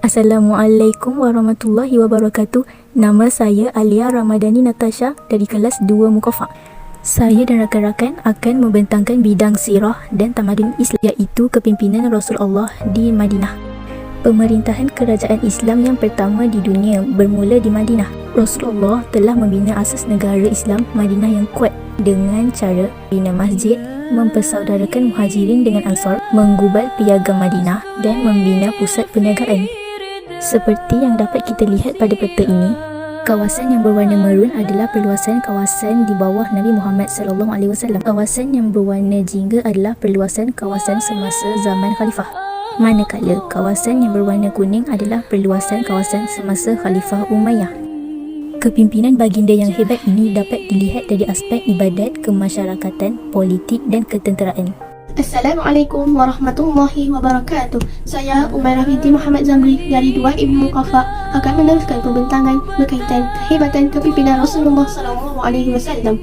Assalamualaikum warahmatullahi wabarakatuh. Nama saya Alia Ramadhani Natasha dari kelas 2 Muqafa. Saya dan rakan-rakan akan membentangkan bidang sirah dan tamadun Islam, iaitu kepimpinan Rasulullah di Madinah. Pemerintahan kerajaan Islam yang pertama di dunia bermula di Madinah. Rasulullah telah membina asas negara Islam Madinah yang kuat dengan cara bina masjid, mempersaudarakan Muhajirin dengan Ansar, menggubal piagam Madinah dan membina pusat perniagaan. Seperti yang dapat kita lihat pada peta ini, kawasan yang berwarna merun adalah perluasan kawasan di bawah Nabi Muhammad SAW. Kawasan yang berwarna jingga adalah perluasan kawasan semasa zaman Khalifah. Manakala kawasan yang berwarna kuning adalah perluasan kawasan semasa Khalifah Umayyah. Kepimpinan baginda yang hebat ini dapat dilihat dari aspek ibadat, kemasyarakatan, politik dan ketenteraan. Assalamualaikum warahmatullahi wabarakatuh. Saya Umairah binti Muhammad Zamri dari 2 Ibnu Muqafa akan meneruskan pembentangan berkaitan kehebatan kepimpinan Rasulullah SAW.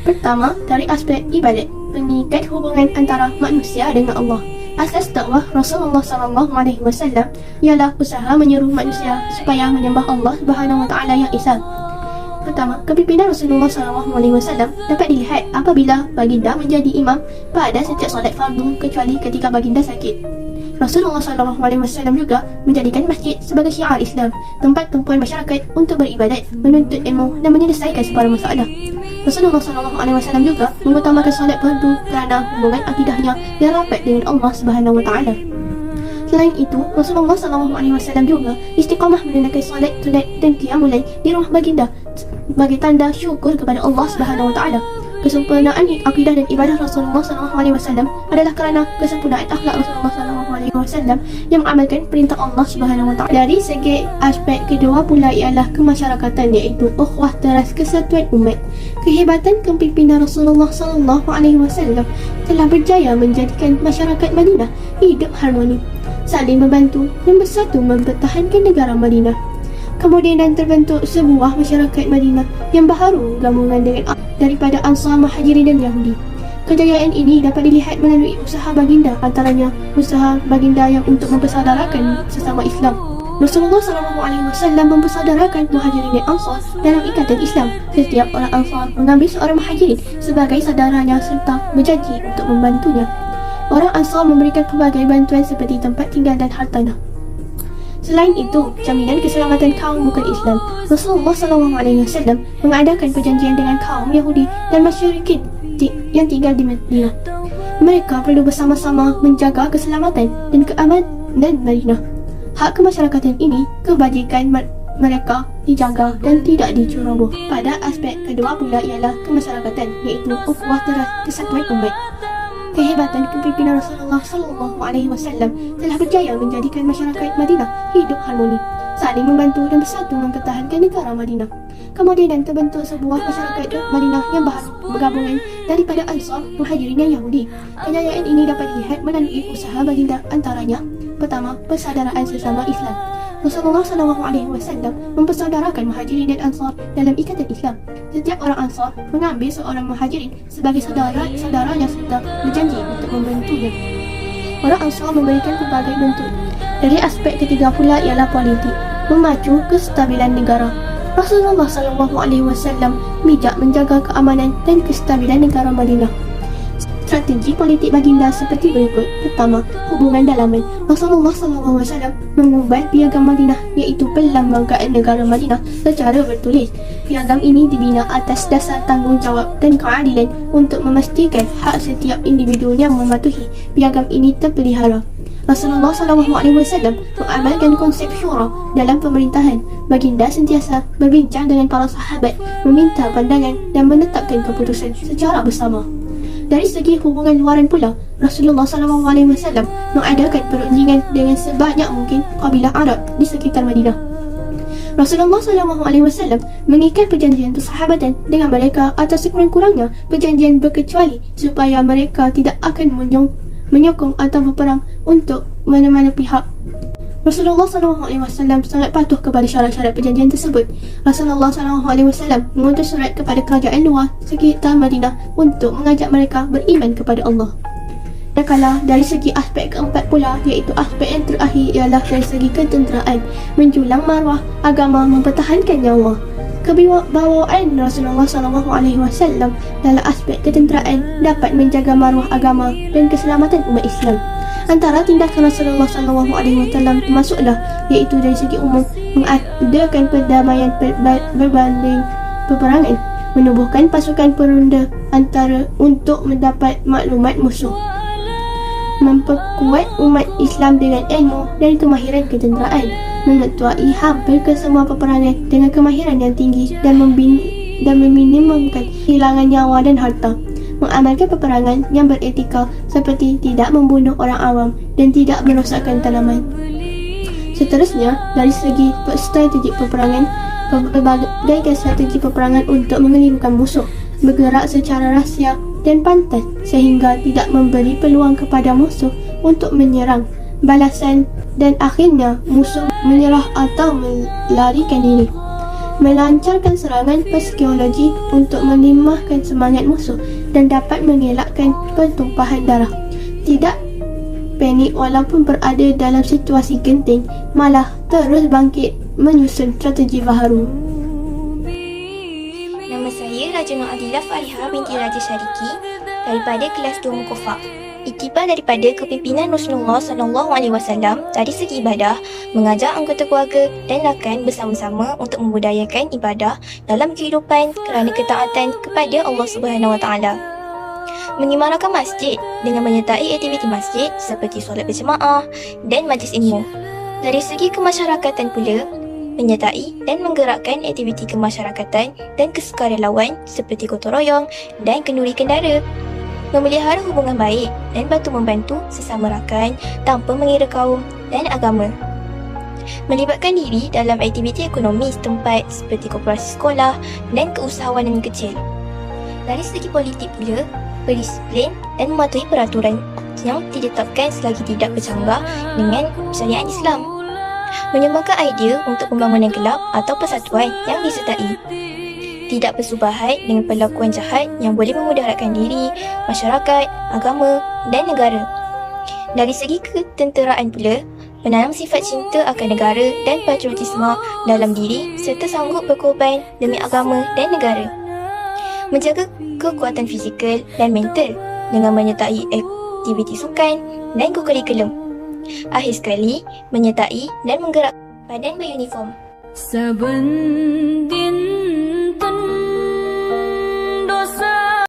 Pertama, dari aspek ibadat, mengikat hubungan antara manusia dengan Allah. Asas dakwah Rasulullah SAW ialah usaha menyuruh manusia supaya menyembah Allah Subhanahu Wa Taala yang esa. Pertama, kepimpinan Rasulullah SAW dapat dilihat apabila baginda menjadi imam pada setiap solat fardu kecuali ketika baginda sakit. Rasulullah SAW juga menjadikan masjid sebagai syiar Islam, tempat tumpuan masyarakat untuk beribadat, menuntut ilmu dan menyelesaikan sebarang masalah. Rasulullah SAW juga mengutamakan solat fardu kerana hubungan akidahnya yang rapat dengan Allah Subhanahu Wa Taala. Selain itu, Rasulullah SAW juga istiqamah menunaikan solat sunat dan qiyamul lail di rumah baginda sebagai tanda syukur kepada Allah Subhanahu Wa Taala. Kesempurnaan akidah dan ibadah Rasulullah SAW adalah kerana kesempurnaan akhlak Rasulullah SAW yang mengamalkan perintah Allah Subhanahu Wa Taala. Dari segi aspek kedua pula ialah kemasyarakatan, iaitu ukhuwah teras kesatuan umat. Kehebatan kepimpinan Rasulullah SAW telah berjaya menjadikan masyarakat Madinah hidup harmoni, saling membantu dan bersatu mempertahankan negara Madinah. Kemudian terbentuk sebuah masyarakat Madinah yang baharu gabungan daripada Ansar, Muhajirin dan Yahudi. Kejayaan ini dapat dilihat melalui usaha baginda, antaranya usaha baginda yang untuk mempersaudarakan sesama Islam. Rasulullah SAW mempersaudarakan Muhajirin dan Ansar dalam ikatan Islam. Setiap orang Ansar mengambil seorang Muhajirin sebagai saudaranya serta berjanji untuk membantunya. Orang Ansar memberikan pelbagai bantuan seperti tempat tinggal dan hartanah. Selain itu, jaminan keselamatan kaum bukan Islam, Rasulullah SAW mengadakan perjanjian dengan kaum Yahudi dan masyarakat yang tinggal di Madinah. Mereka perlu bersama-sama menjaga keselamatan dan keamanan Madinah. Hak kemasyarakatan ini, kebajikan mereka dijaga dan tidak diceroboh. Pada aspek kedua pula ialah kemasyarakatan, iaitu ukhuwah teras kesatuan umat. Kehebatan kepimpinan Rasulullah SAW telah berjaya menjadikan masyarakat Madinah hidup harmoni, saling membantu dan bersatu mempertahankan negara Madinah. Kemudian terbentuk sebuah masyarakat Madinah yang baharu bergabungan daripada Ansar, Muhajirin dan Yahudi. Kejayaan ini dapat dilihat melalui usaha baginda, antaranya pertama, persaudaraan sesama Islam. Rasulullah SAW mempersaudarakan Muhajirin dan Ansar dalam ikatan Islam. Setiap orang Ansar mengambil seorang Muhajirin sebagai saudaranya serta berjanji untuk membantunya. Orang Ansar memberikan pelbagai bentuk. Dari aspek ketiga pula ialah politik, memacu kestabilan negara. Rasulullah SAW bijak menjaga keamanan dan kestabilan negara Madinah. Strategi politik baginda seperti berikut. Pertama, hubungan dalaman. Rasulullah SAW mengubah piagam Madinah, iaitu perlembagaan negara Madinah secara bertulis. Piagam ini dibina atas dasar tanggungjawab dan keadilan untuk memastikan hak setiap individu yang mematuhi piagam ini terpelihara. Rasulullah SAW mengamalkan konsep syura dalam pemerintahan. Baginda sentiasa berbincang dengan para sahabat, meminta pandangan dan menetapkan keputusan secara bersama. Dari segi hubungan luaran pula, Rasulullah SAW mengadakan perundingan dengan sebanyak mungkin kabilah Arab di sekitar Madinah. Rasulullah SAW mengikat perjanjian persahabatan dengan mereka atau sekurang-kurangnya perjanjian berkecuali supaya mereka tidak akan menyokong atau berperang untuk mana-mana pihak. Rasulullah SAW sangat patuh kepada syarat-syarat perjanjian tersebut. Rasulullah SAW mengutus surat kepada kerajaan luar sekitar Madinah untuk mengajak mereka beriman kepada Allah. Kalau dari segi aspek keempat pula, iaitu aspek yang terakhir ialah dari segi ketenteraan, menjulang maruah agama, mempertahankan nyawa. Kewibawaan Rasulullah SAW dalam aspek ketenteraan dapat menjaga maruah agama dan keselamatan umat Islam. Antara tindakan Rasulullah SAW termasuklah iaitu dari segi umum mengadakan perdamaian berbanding peperangan, menubuhkan pasukan peronda antara untuk mendapat maklumat musuh, memperkuat umat Islam dengan ilmu dan kemahiran ketenteraan, mengetuai hampir ke semua peperangan dengan kemahiran yang tinggi dan meminimumkan kehilangan nyawa dan harta, mengamalkan peperangan yang beretika seperti tidak membunuh orang awam dan tidak merosakkan tanaman. Seterusnya, dari segi strategi peperangan, berbagai strategi peperangan untuk mengelirukan musuh, bergerak secara rahsia dan pantas sehingga tidak memberi peluang kepada musuh untuk menyerang balasan dan akhirnya musuh menyerah atau melarikan diri, melancarkan serangan psikologi untuk melimahkan semangat musuh dan dapat mengelakkan pertumpahan darah, tidak panik walaupun berada dalam situasi genting, malah terus bangkit menyusun strategi baharu. Nama saya Raja Nur Adila Fariha binti Raja Syariki daripada kelas 2 Mukofa. Iktibar daripada kepimpinan Rasulullah SAW dari segi ibadah, mengajak anggota keluarga dan rakan bersama-sama untuk membudayakan ibadah dalam kehidupan kerana ketaatan kepada Allah SWT. Menyemarakan masjid dengan menyertai aktiviti masjid seperti solat berjemaah dan majlis ilmu. Dari segi kemasyarakatan pula, menyertai dan menggerakkan aktiviti kemasyarakatan dan kesukarelawan seperti gotong royong dan kenduri kendara, memelihara hubungan baik dan bantu membantu sesama rakan tanpa mengira kaum dan agama, melibatkan diri dalam aktiviti ekonomi setempat seperti koperasi sekolah dan keusahawanan kecil. Dari segi politik pula, berdisiplin dan mematuhi peraturan yang ditetapkan selagi tidak bercanggah dengan syariat Islam, menyumbangkan idea untuk pembangunan kelab atau persatuan yang disertai, tidak bersubahat dengan perlakuan jahat yang boleh memudaratkan diri, masyarakat, agama dan negara. Dari segi ketenteraan pula, menanam sifat cinta akan negara dan patriotisme dalam diri serta sanggup berkorban demi agama dan negara, menjaga kekuatan fizikal dan mental dengan menyertai aktiviti sukan dan kurikulum. Akhir sekali, menyertai dan menggerak badan beruniform. Saben din